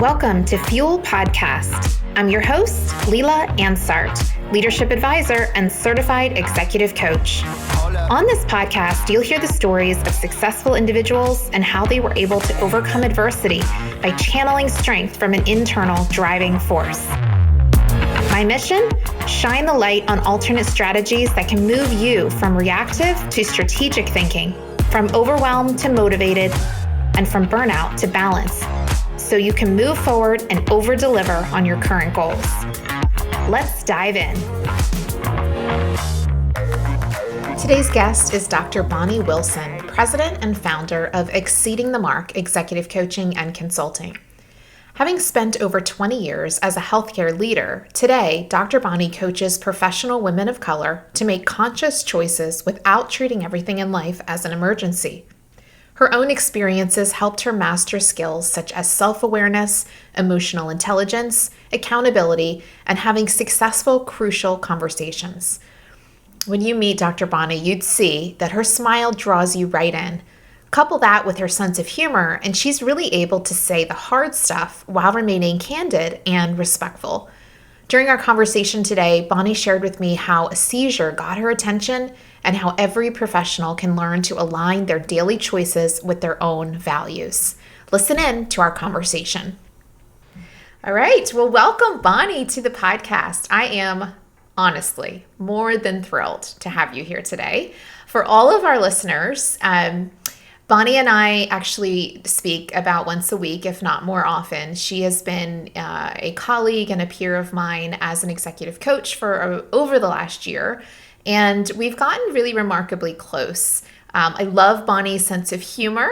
Welcome to Fuel Podcast. I'm your host, Leela Ansart, leadership advisor and certified executive coach. On this podcast, you'll hear the stories of successful individuals and how they were able to overcome adversity by channeling strength from an internal driving force. My mission? Shine the light on alternate strategies that can move you from reactive to strategic thinking, from overwhelmed to motivated, and from burnout to balance, so you can move forward and over-deliver on your current goals. Let's dive in. Today's guest is Dr. Bonnie Wilson, president and founder of Exceeding the Mark Executive Coaching and Consulting. Having spent over 20 years as a healthcare leader, today, Dr. Bonnie coaches professional women of color to make conscious choices without treating everything in life as an emergency. Her own experiences helped her master skills such as self-awareness, emotional intelligence, accountability, and having successful, crucial conversations. When you meet Dr. Bonnie, you'd see that her smile draws you right in. Couple that with her sense of humor, and she's really able to say the hard stuff while remaining candid and respectful. During our conversation today, Bonnie shared with me how a seizure got her attention and how every professional can learn to align their daily choices with their own values. Listen in to our conversation. All right. Well, welcome, Bonnie, to the podcast. I am honestly more than thrilled to have you here today. For all of our listeners, Bonnie and I actually speak about once a week, if not more often. She has been a colleague and a peer of mine as an executive coach for over the last year. And we've gotten really remarkably close. I love Bonnie's sense of humor,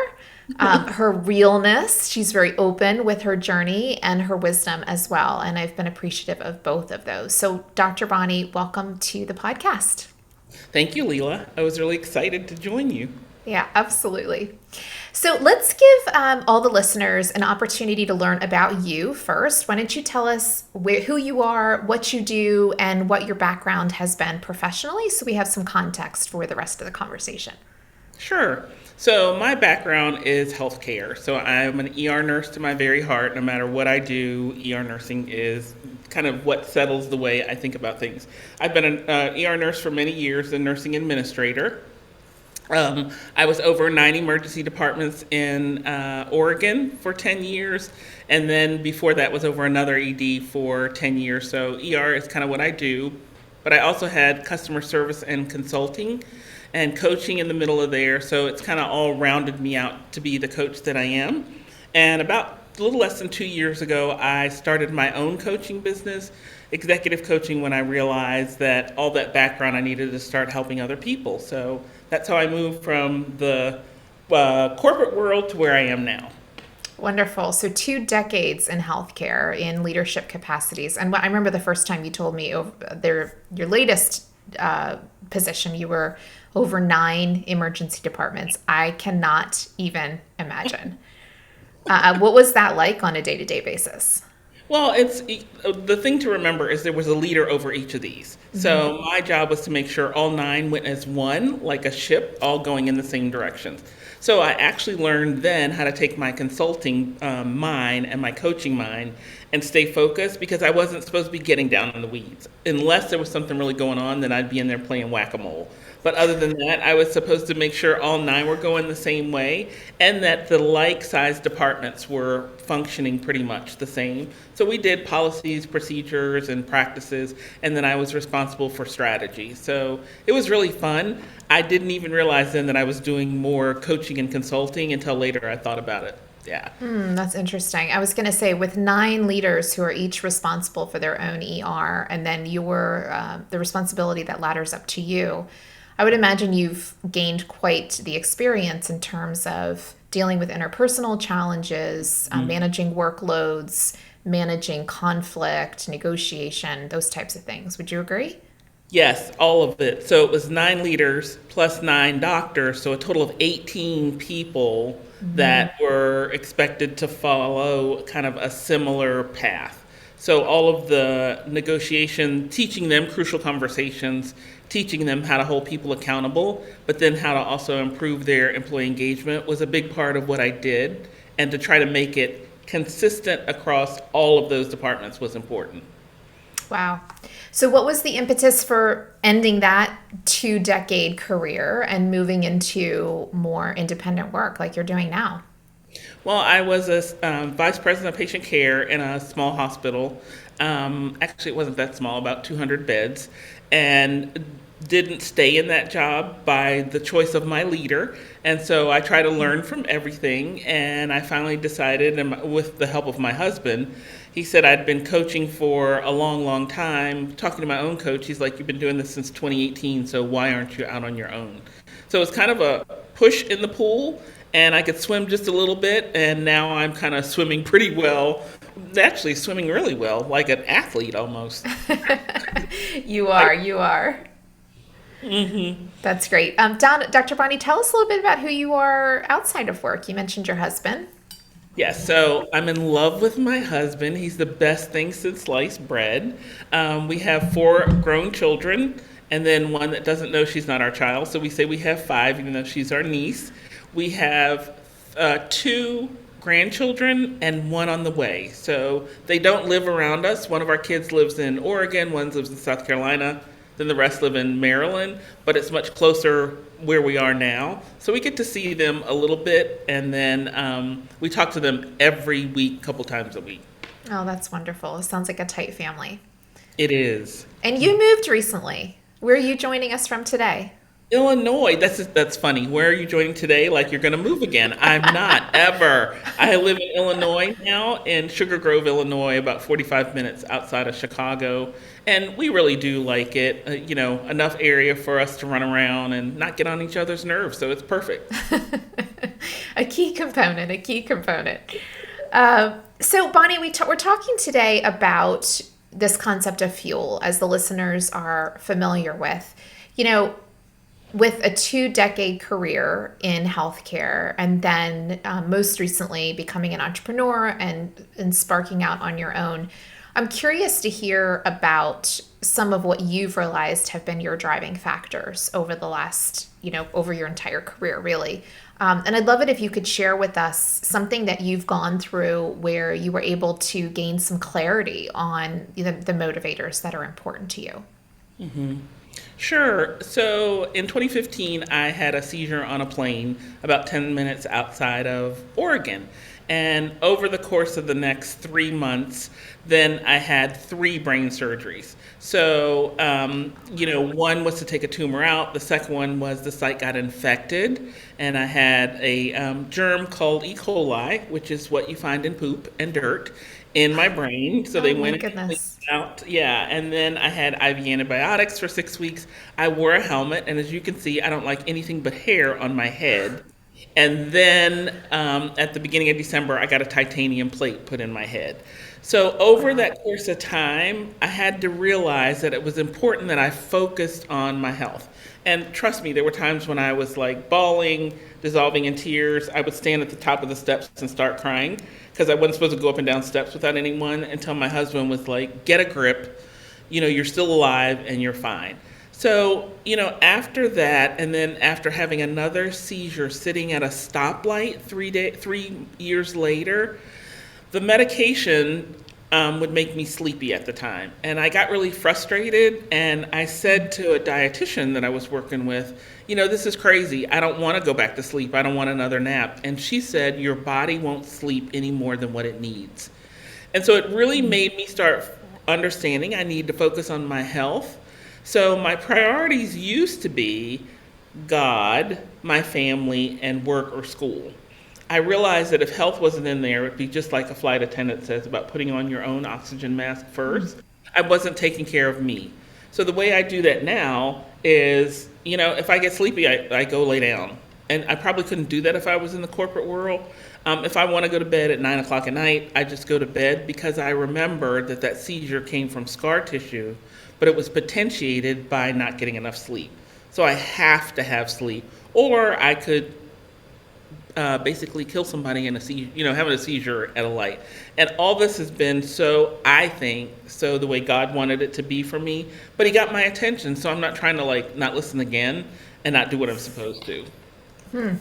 her realness. She's very open with her journey and her wisdom as well. And I've been appreciative of both of those. So Dr. Bonnie, welcome to the podcast. Thank you, Leela. I was really excited to join you. Yeah, absolutely. So let's give all the listeners an opportunity to learn about you first. Why don't you tell us who you are, what you do, and what your background has been professionally, so we have some context for the rest of the conversation. Sure. So my background is healthcare. So I'm an ER nurse to my very heart. No matter what I do, ER nursing is kind of what settles the way I think about things. I've been an ER nurse for many years, a nursing administrator. I was over 9 emergency departments in Oregon for 10 years, and then before that was over another ED for 10 years. So ER is kind of what I do, but I also had customer service and consulting and coaching in the middle of there, so it's kind of all rounded me out to be the coach that I am. And about a little less than 2 years ago, I started my own coaching business, executive coaching, when I realized that all that background I needed to start helping other people. So that's how I moved from the corporate world to where I am now. Wonderful. So 2 decades in healthcare in leadership capacities. And I remember the first time you told me your latest position, you were over 9 emergency departments. I cannot even imagine. What was that like on a day-to-day basis? Well, the thing to remember is there was a leader over each of these. Mm-hmm. So my job was to make sure all 9 went as one, like a ship, all going in the same directions. So I actually learned then how to take my consulting mind and my coaching mind and stay focused, because I wasn't supposed to be getting down in the weeds. Unless there was something really going on, then I'd be in there playing whack-a-mole. But other than that, I was supposed to make sure all 9 were going the same way and that the like-sized departments were functioning pretty much the same. So we did policies, procedures, and practices, and then I was responsible for strategy. So it was really fun. I didn't even realize then that I was doing more coaching and consulting until later I thought about it. Yeah. That's interesting. I was going to say, with 9 leaders who are each responsible for their own ER, and then the responsibility that ladders up to you, I would imagine you've gained quite the experience in terms of dealing with interpersonal challenges, managing workloads, managing conflict, negotiation, those types of things. Would you agree? Yes, all of it. So it was 9 leaders plus 9 doctors, so a total of 18 people that were expected to follow kind of a similar path. So all of the negotiation, teaching them crucial conversations, teaching them how to hold people accountable, but then how to also improve their employee engagement was a big part of what I did, and to try to make it consistent across all of those departments was important. Wow. So, what was the impetus for ending that 2-decade career and moving into more independent work like you're doing now? Well, I was a vice president of patient care in a small hospital. Actually, it wasn't that small, about 200 beds, and didn't stay in that job by the choice of my leader. And so I try to learn from everything. And I finally decided, and with the help of my husband, he said I'd been coaching for a long, long time. Talking to my own coach, he's like, "You've been doing this since 2018, so why aren't you out on your own?" So it's kind of a push in the pool, and I could swim just a little bit, and now I'm kind of swimming pretty well. Actually, swimming really well, like an athlete almost. You are. That's great. Dr. Bonnie, tell us a little bit about who you are outside of work. You mentioned your husband. Yes, so I'm in love with my husband. He's the best thing since sliced bread. We have 4 grown children, and then one that doesn't know she's not our child. So we say we have 5, even though she's our niece. We have 2 grandchildren and 1 on the way. So they don't live around us. One of our kids lives in Oregon, one lives in South Carolina, then the rest live in Maryland, but it's much closer where we are now. So we get to see them a little bit, and then we talk to them every week, couple times a week. Oh, that's wonderful. It sounds like a tight family. It is. And you moved recently. Where are you joining us from today? Illinois. That's funny. Where are you joining today? Like you're going to move again. I'm not, ever. I live in Illinois now, in Sugar Grove, Illinois, about 45 minutes outside of Chicago. And we really do like it. Enough area for us to run around and not get on each other's nerves. So it's perfect. A key component. So, Bonnie, we're talking today about this concept of fuel, as the listeners are familiar with. With a 2-decade career in healthcare, and then most recently becoming an entrepreneur and sparking out on your own, I'm curious to hear about some of what you've realized have been your driving factors over the last, over your entire career, really. And I'd love it if you could share with us something that you've gone through where you were able to gain some clarity on the motivators that are important to you. Mm-hmm. Sure. So in 2015, I had a seizure on a plane about 10 minutes outside of Oregon. And over the course of the next 3 months, then I had 3 brain surgeries. So, one was to take a tumor out. The second one was the site got infected, and I had a germ called E. coli, which is what you find in poop and dirt, in my brain. So they went and cleaned it out. Yeah. And then I had IV antibiotics for 6 weeks. I wore a helmet, and as you can see, I don't like anything but hair on my head. And then at the beginning of December, I got a titanium plate put in my head. So over that course of time, I had to realize that it was important that I focused on my health. And trust me, there were times when I was like bawling, dissolving in tears. I would stand at the top of the steps and start crying because I wasn't supposed to go up and down steps without anyone, until my husband was like, "Get a grip. You're still alive and you're fine." So, after that, and then after having another seizure sitting at a stoplight 3 years later, the medication would make me sleepy at the time. And I got really frustrated, and I said to a dietitian that I was working with, "This is crazy. I don't want to go back to sleep. I don't want another nap." And she said, "Your body won't sleep any more than what it needs." And so it really made me start understanding I need to focus on my health. So my priorities used to be God, my family, and work or school. I realized that if health wasn't in there, it'd be just like a flight attendant says about putting on your own oxygen mask first. I wasn't taking care of me. So the way I do that now is, if I get sleepy, I go lay down. And I probably couldn't do that if I was in the corporate world. If I want to go to bed at 9 o'clock at night, I just go to bed, because I remember that seizure came from scar tissue, but it was potentiated by not getting enough sleep. So I have to have sleep, or I could basically kill somebody in having a seizure at a light. And all this has been I think, the way God wanted it to be for me. But he got my attention, so I'm not trying to not listen again and not do what I'm supposed to.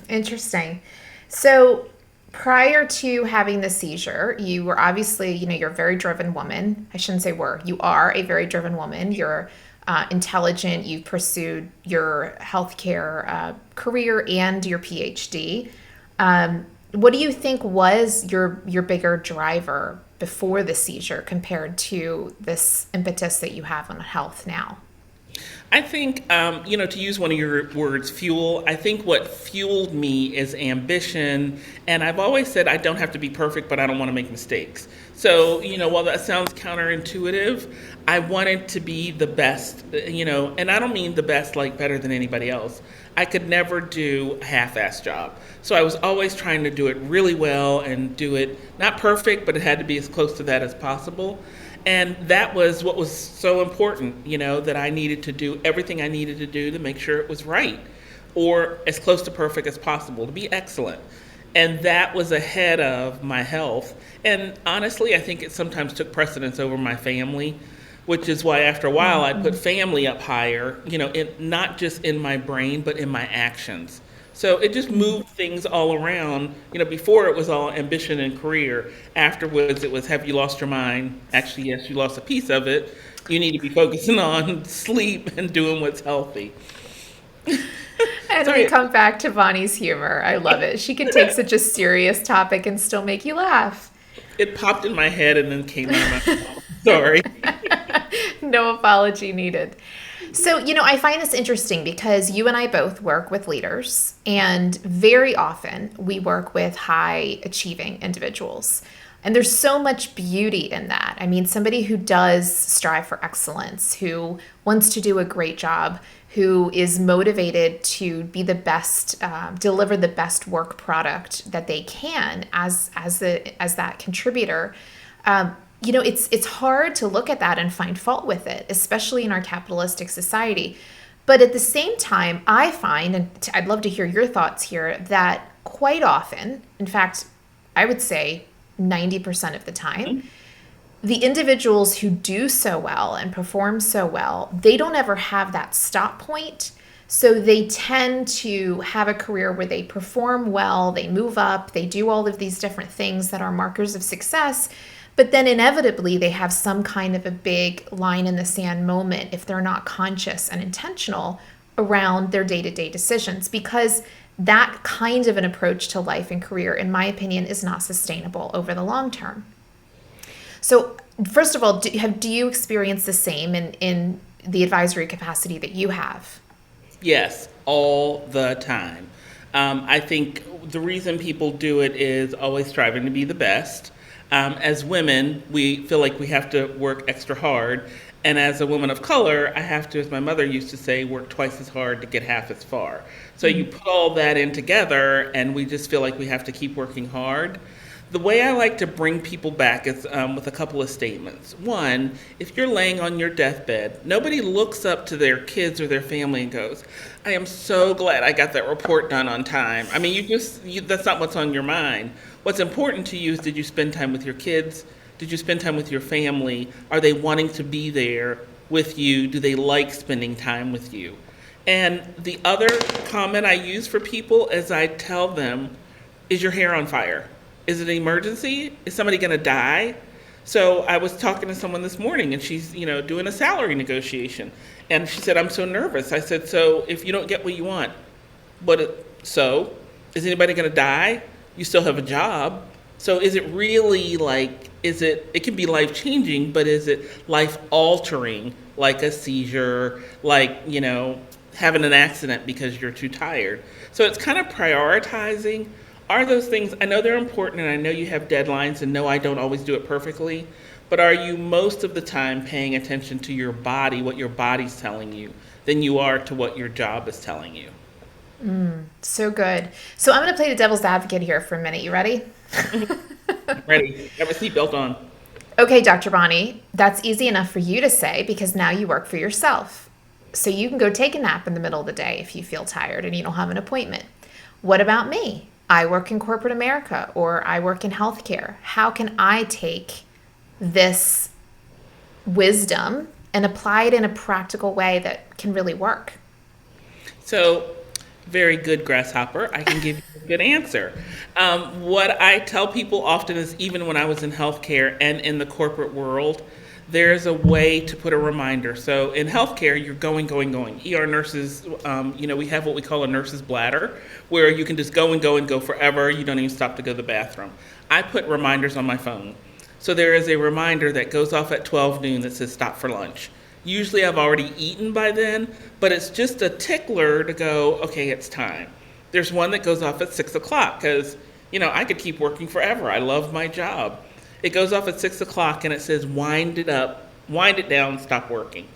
Interesting. So Prior to having the seizure, you were obviously, you're a very driven woman. I shouldn't say were. You are a very driven woman. You're intelligent. You've pursued your healthcare career and your PhD. What do you think was your bigger driver before the seizure compared to this impetus that you have on health now? I think, to use one of your words, fuel, I think what fueled me is ambition. And I've always said I don't have to be perfect, but I don't want to make mistakes. So, while that sounds counterintuitive, I wanted to be the best, and I don't mean the best like better than anybody else. I could never do a half-ass job. So I was always trying to do it really well and do it not perfect, but it had to be as close to that as possible. And that was what was so important, that I needed to do everything I needed to do to make sure it was right or as close to perfect as possible, to be excellent. And that was ahead of my health. And honestly, I think it sometimes took precedence over my family, which is why after a while I put family up higher, not just in my brain, but in my actions. So it just moved things all around. Before it was all ambition and career. Afterwards, it was, have you lost your mind? Actually, yes, you lost a piece of it. You need to be focusing on sleep and doing what's healthy. And we come back to Bonnie's humor. I love it. She can take such a serious topic and still make you laugh. It popped in my head and then came out of my mouth. Sorry. No apology needed. So, I find this interesting because you and I both work with leaders, and very often we work with high achieving individuals. And there's so much beauty in that. I mean, somebody who does strive for excellence, who wants to do a great job, who is motivated to be the best, deliver the best work product that they can as that contributor. It's hard to look at that and find fault with it, especially in our capitalistic society. But at the same time, I find, and I'd love to hear your thoughts here, that quite often, in fact, I would say 90% of the time, the individuals who do so well and perform so well, they don't ever have that stop point. So they tend to have a career where they perform well, they move up, they do all of these different things that are markers of success. But then inevitably, they have some kind of a big line in the sand moment if they're not conscious and intentional around their day-to-day decisions, because that kind of an approach to life and career, in my opinion, is not sustainable over the long term. So first of all, do you experience the same in the advisory capacity that you have? Yes, all the time. I think the reason people do it is always striving to be the best. As women, we feel like we have to work extra hard. And as a woman of color, I have to, as my mother used to say, work twice as hard to get half as far. So you put all that in together, and we just feel like we have to keep working hard. The way I like to bring people back is with a couple of statements. One, if you're laying on your deathbed, nobody looks up to their kids or their family and goes, I am so glad I got that report done on time. I mean, that's not what's on your mind. What's important to you is, did you spend time with your kids? Did you spend time with your family? Are they wanting to be there with you? Do they like spending time with you? And the other comment I use for people is I tell them, is your hair on fire? Is it an emergency? Is somebody going to die? So I was talking to someone this morning, and she's, doing a salary negotiation. And she said, I'm so nervous. I said, so if you don't get what you want, so is anybody going to die? You still have a job. So is it really it can be life changing, but is it life altering, like a seizure, having an accident because you're too tired? So it's kind of prioritizing. Are those things, I know they're important, and I know you have deadlines, and no, I don't always do it perfectly, but are you most of the time paying attention to your body, what your body's telling you, than you are to what your job is telling you? So good. So I'm going to play the devil's advocate here for a minute. You ready? Ready. Have a seatbelt on. Okay, Dr. Bonnie, that's easy enough for you to say because now you work for yourself. So you can go take a nap in the middle of the day if you feel tired and you don't have an appointment. What about me? I work in corporate America or I work in healthcare. How can I take this wisdom and apply it in a practical way that can really work? So Very good, grasshopper. I can give you a good answer. What I tell people often is even when I was in healthcare and in the corporate world, there's a way to put a reminder. So in healthcare, you're going, going, going. ER nurses, we have what we call a nurse's bladder, where you can just go and go forever. You don't even stop to go to the bathroom. I put reminders on my phone. So there is a reminder that goes off at 12 noon that says stop for lunch. Usually I've already eaten by then, but it's just a tickler to go, okay, it's time. There's one that goes off at 6 o'clock because, I could keep working forever. I love my job. It goes off at 6 o'clock and it says wind it up, wind it down, stop working.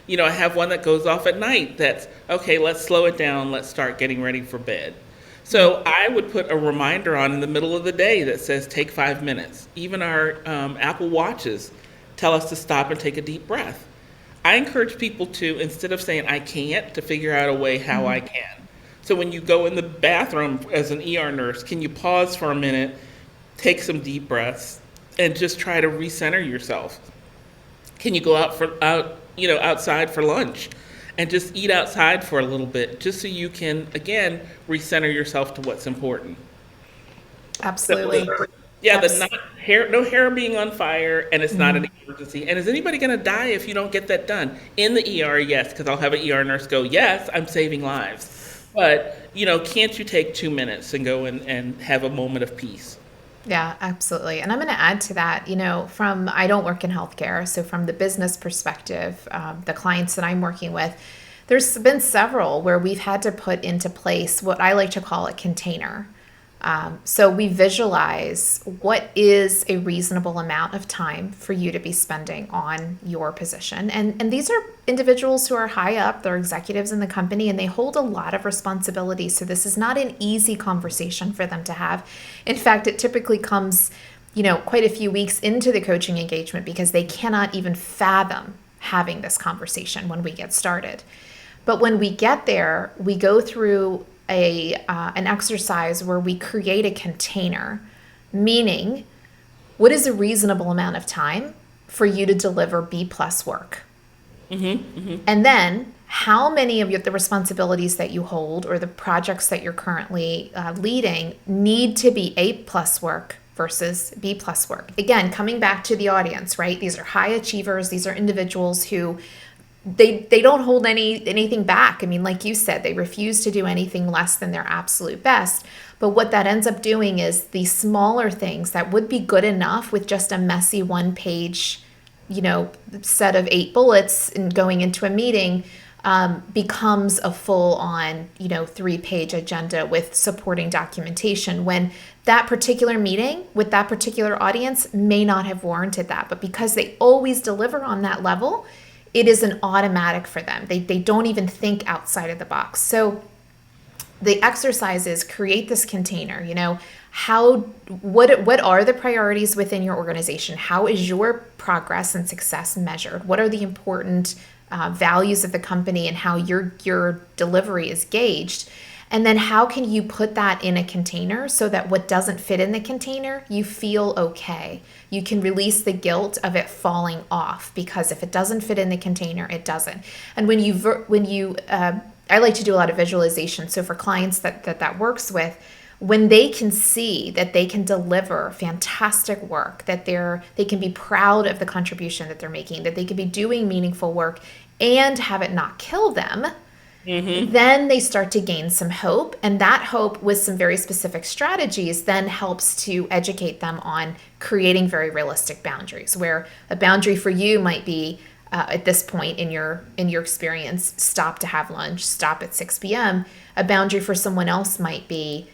I have one that goes off at night that's, okay, let's slow it down, let's start getting ready for bed. So I would put a reminder on in the middle of the day that says take 5 minutes. Even our Apple Watches tell us to stop and take a deep breath. I encourage people to, instead of saying I can't, to figure out a way how I can. So when you go in the bathroom as an ER nurse, can you pause for a minute, take some deep breaths, and just try to recenter yourself? Can you go outside for lunch and just eat outside for a little bit, just so you can, again, recenter yourself to what's important? Absolutely. Yeah, no hair being on fire, and it's not an emergency. And is anybody going to die if you don't get that done? In the ER, yes, because I'll have an ER nurse go, yes, I'm saving lives. But, can't you take 2 minutes and go and have a moment of peace? Yeah, absolutely. And I'm going to add to that, I don't work in healthcare. So from the business perspective, the clients that I'm working with, there's been several where we've had to put into place what I like to call a container. So we visualize what is a reasonable amount of time for you to be spending on your position. And these are individuals who are high up, they're executives in the company, and they hold a lot of responsibility. So this is not an easy conversation for them to have. In fact, it typically comes, quite a few weeks into the coaching engagement because they cannot even fathom having this conversation when we get started. But when we get there, we go through an exercise where we create a container, meaning what is a reasonable amount of time for you to deliver B+ work? And then how many of the responsibilities that you hold or the projects that you're currently leading need to be A+ work versus B+ work? Again, coming back to the audience, right? These are high achievers. These are individuals who they don't hold anything back. I mean, like you said, they refuse to do anything less than their absolute best. But what that ends up doing is the smaller things that would be good enough with just a messy one-page, set of 8 bullets and going into a meeting becomes a full-on, 3-page agenda with supporting documentation when that particular meeting with that particular audience may not have warranted that. But because they always deliver on that level, it is an automatic for them. They don't even think outside of the box. So the exercise is create this container. What are the priorities within your organization? How is your progress and success measured? What are the important values of the company and how your delivery is gauged? And then how can you put that in a container so that what doesn't fit in the container, you feel okay. You can release the guilt of it falling off, because if it doesn't fit in the container, it doesn't. And I like to do a lot of visualization. So for clients that works with, when they can see that they can deliver fantastic work, that they can be proud of the contribution that they're making, that they can be doing meaningful work and have it not kill them, then they start to gain some hope. And that hope with some very specific strategies then helps to educate them on creating very realistic boundaries, where a boundary for you might be at this point in your experience, stop to have lunch, stop at 6 p.m. A boundary for someone else might be,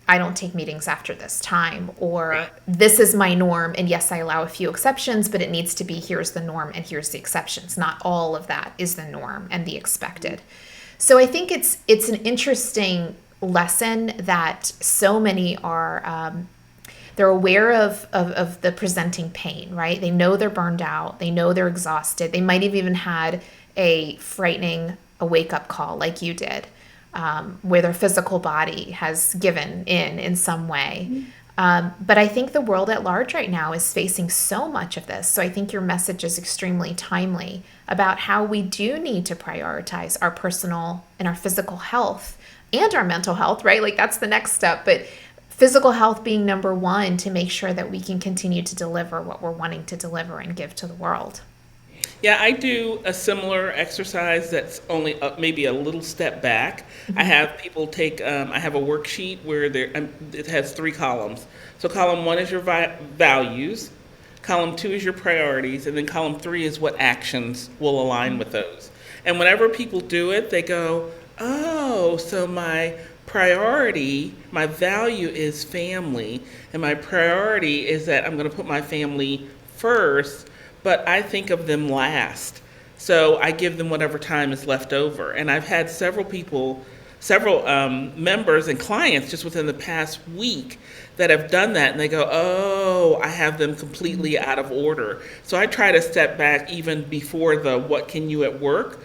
I don't take meetings after this time, or this is my norm. And yes, I allow a few exceptions, but it needs to be, here's the norm and here's the exceptions. Not all of that is the norm and the expected. So I think it's an interesting lesson that so many are, they're aware of the presenting pain, right? They know they're burned out. They know they're exhausted. They might have even had a wake-up call like you did, where their physical body has given in some way. But I think the world at large right now is facing so much of this. So I think your message is extremely timely about how we do need to prioritize our personal and our physical health and our mental health, right? Like that's the next step. But physical health being number one to make sure that we can continue to deliver what we're wanting to deliver and give to the world. Yeah, I do a similar exercise that's only maybe a little step back. I have people take, I have a worksheet where it has 3 columns. So column 1 is your values, column 2 is your priorities, and then column 3 is what actions will align with those. And whenever people do it, they go, oh, so my priority, my value is family, and my priority is that I'm going to put my family first, but I think of them last. So I give them whatever time is left over. And I've had several members and clients just within the past week that have done that, and they go, oh, I have them completely out of order. So I try to step back even before the what can you at work,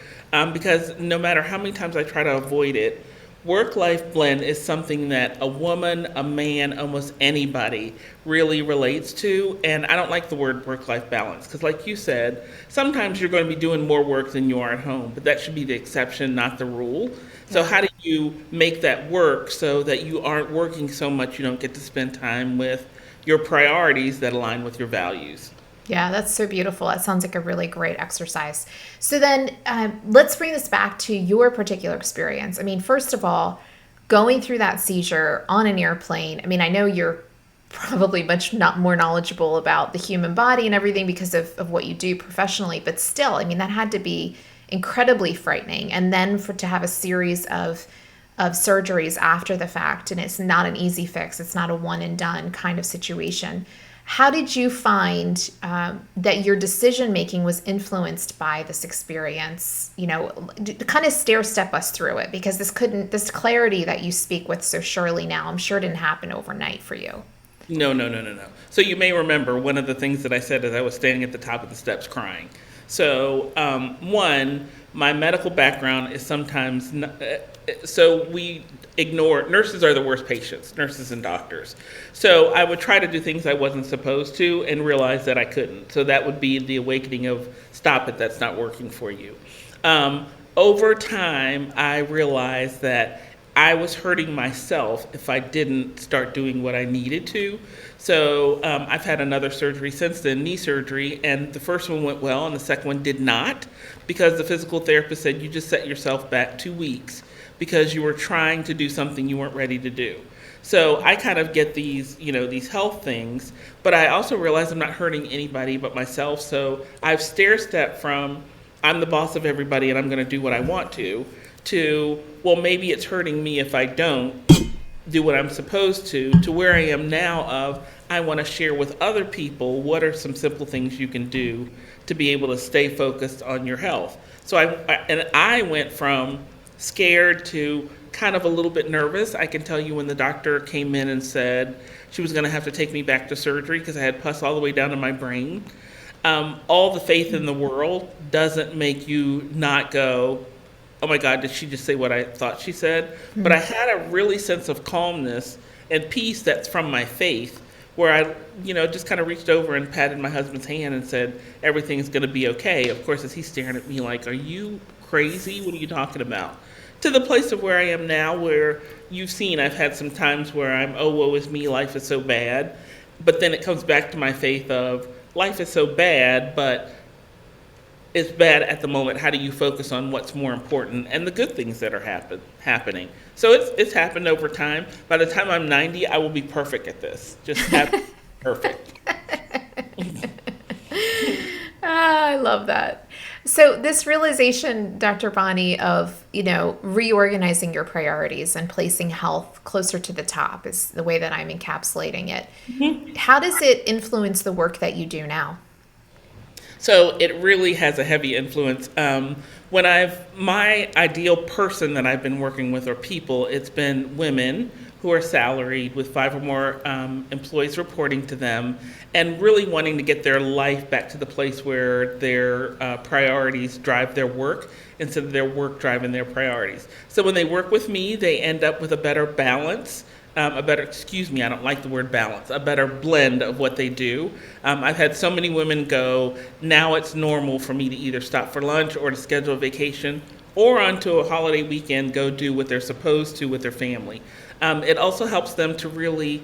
because no matter how many times I try to avoid it, work-life blend is something that a woman, a man, almost anybody really relates to. And I don't like the word work-life balance because, like you said, sometimes you're going to be doing more work than you are at home, but that should be the exception, not the rule. So how do you make that work so that you aren't working so much you don't get to spend time with your priorities that align with your values? Yeah, that's so beautiful. That sounds like a really great exercise. So then let's bring this back to your particular experience. I mean, first of all, going through that seizure on an airplane, I mean, I know you're probably much not more knowledgeable about the human body and everything because of what you do professionally, but still, I mean, that had to be incredibly frightening. And then to have a series of surgeries after the fact, and it's not an easy fix. It's not a one and done kind of situation. How did you find that your decision making was influenced by this experience? You know, kind of stair step us through it, because this clarity that you speak with so surely now, I'm sure didn't happen overnight for you. No. So you may remember one of the things that I said as I was standing at the top of the steps crying. So one, my medical background is sometimes, so we ignore, nurses are the worst patients, nurses and doctors. So I would try to do things I wasn't supposed to and realize that I couldn't. So that would be the awakening of stop it, that's not working for you. Over time, I realized that I was hurting myself if I didn't start doing what I needed to. So I've had another surgery since then, knee surgery, and the first one went well and the second one did not, because the physical therapist said you just set yourself back 2 weeks because you were trying to do something you weren't ready to do. So I kind of get these health things, but I also realize I'm not hurting anybody but myself. So I've stair-stepped from I'm the boss of everybody and I'm going to do what I want to well, maybe it's hurting me if I don't do what I'm supposed to where I am now of I want to share with other people what are some simple things you can do to be able to stay focused on your health. So I went from scared to kind of a little bit nervous. I can tell you when the doctor came in and said she was going to have to take me back to surgery because I had pus all the way down to my brain. All the faith in the world doesn't make you not go, oh my God, did she just say what I thought she said? Mm-hmm. But I had a really sense of calmness and peace that's from my faith, where I, just kind of reached over and patted my husband's hand and said, everything's going to be okay. Of course, as he's staring at me like, are you crazy? What are you talking about? To the place of where I am now, where you've seen I've had some times where I'm, oh, woe is me, life is so bad. But then it comes back to my faith of life is so bad, but it's bad at the moment. How do you focus on what's more important and the good things that are happening? So it's happened over time. By the time I'm 90, I will be perfect at this. Just perfect. I love that. So this realization, Dr. Bonnie, of, reorganizing your priorities and placing health closer to the top is the way that I'm encapsulating it. Mm-hmm. How does it influence the work that you do now? So it really has a heavy influence. My ideal person that I've been working with, or people, it's been women who are salaried with 5 or more employees reporting to them, and really wanting to get their life back to the place where their priorities drive their work instead of their work driving their priorities. So when they work with me, they end up with a better balance a better, excuse me, I don't like the word balance, a better blend of what they do. I've had so many women go, now it's normal for me to either stop for lunch or to schedule a vacation or onto a holiday weekend go do what they're supposed to with their family. It also helps them to really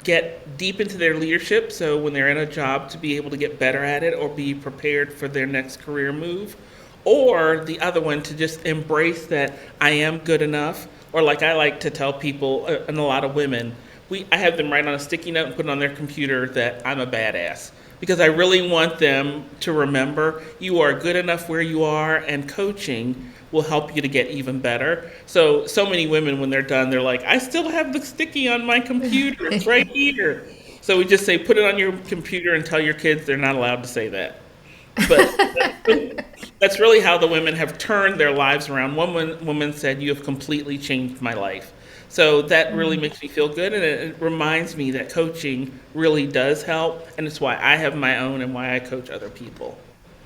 get deep into their leadership, so when they're in a job to be able to get better at it or be prepared for their next career move. Or the other one, to just embrace that I am good enough, or like I like to tell people, and a lot of women, I have them write on a sticky note and put it on their computer that I'm a badass. Because I really want them to remember you are good enough where you are, and coaching will help you to get even better. So many women, when they're done, they're like, I still have the sticky on my computer. It's right here. So we just say, put it on your computer and tell your kids they're not allowed to say that. But that's really how the women have turned their lives around. One woman said, you have completely changed my life. So that really makes me feel good, and it reminds me that coaching really does help, and it's why I have my own and why I coach other people.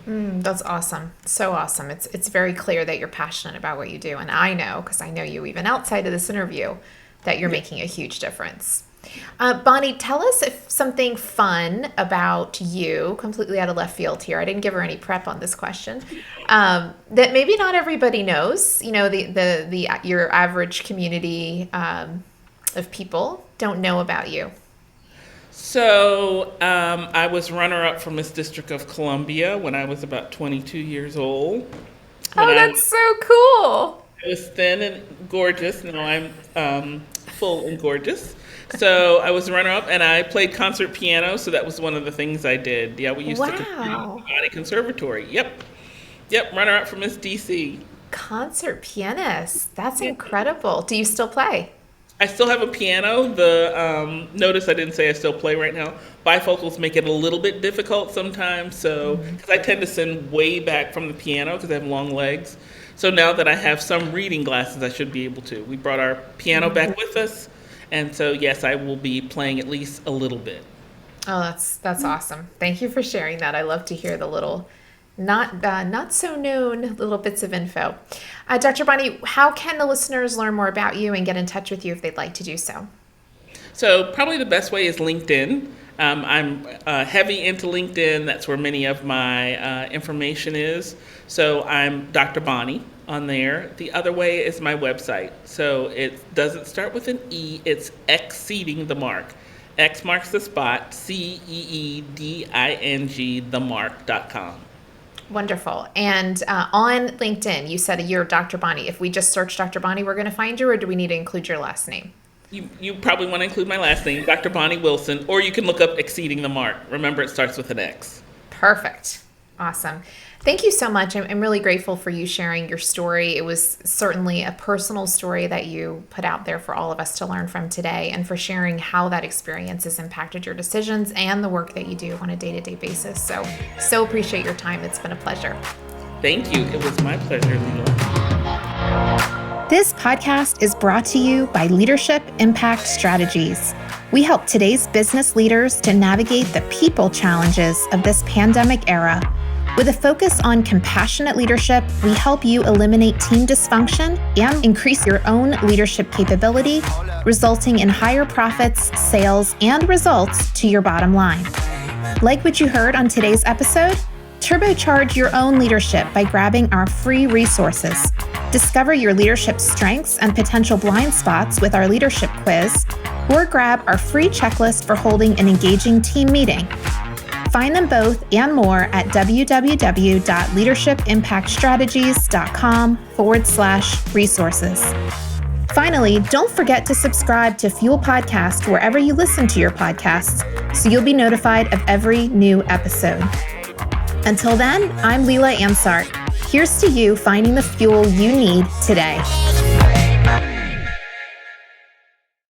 That's awesome. So awesome. It's very clear that you're passionate about what you do, and I know, because I know you even outside of this interview, that you're making a huge difference. Bonnie, tell us if something fun about you, completely out of left field here. I didn't give her any prep on this question. That maybe not everybody knows. You know, your average community of people don't know about you. So I was runner-up for Miss District of Columbia when I was about 22 years old. That's so cool. I was thin and gorgeous. Now I'm full and gorgeous. So I was runner-up, and I played concert piano, so that was one of the things I did. Yeah, we used to compete in the Body Conservatory. Yep, runner-up for Miss DC. Concert pianist. That's incredible. Do you still play? I still have a piano. Notice I didn't say I still play right now. Bifocals make it a little bit difficult sometimes, so because I tend to send way back from the piano because I have long legs. So now that I have some reading glasses, I should be able to. We brought our piano back with us. And so, yes, I will be playing at least a little bit. Oh, that's awesome. Thank you for sharing that. I love to hear the little, not so known little bits of info. Dr. Bonnie, how can the listeners learn more about you and get in touch with you if they'd like to do so? So probably the best way is LinkedIn. I'm heavy into LinkedIn. That's where many of my information is. So I'm Dr. Bonnie on there. The other way is my website. So it doesn't start with an E. It's Xceeding the mark. X marks the spot. CEEDING themark.com. Wonderful. And on LinkedIn, you said you're Dr. Bonnie. If we just search Dr. Bonnie, we're going to find you, or do we need to include your last name? You probably want to include my last name, Dr. Bonnie Wilson, or you can look up Xceeding the Mark. Remember, it starts with an X. Perfect. Awesome. Thank you so much. I'm really grateful for you sharing your story. It was certainly a personal story that you put out there for all of us to learn from today, and for sharing how that experience has impacted your decisions and the work that you do on a day-to-day basis. So appreciate your time. It's been a pleasure. Thank you. It was my pleasure, Leela. This podcast is brought to you by Leadership Impact Strategies. We help today's business leaders to navigate the people challenges of this pandemic era. With a focus on compassionate leadership, we help you eliminate team dysfunction and increase your own leadership capability, resulting in higher profits, sales, and results to your bottom line. Like what you heard on today's episode? Turbocharge your own leadership by grabbing our free resources. Discover your leadership strengths and potential blind spots with our leadership quiz, or grab our free checklist for holding an engaging team meeting. Find them both and more at www.leadershipimpactstrategies.com/resources. Finally, don't forget to subscribe to Fuel Podcast wherever you listen to your podcasts, so you'll be notified of every new episode. Until then, I'm Leela Ansart. Here's to you finding the fuel you need today.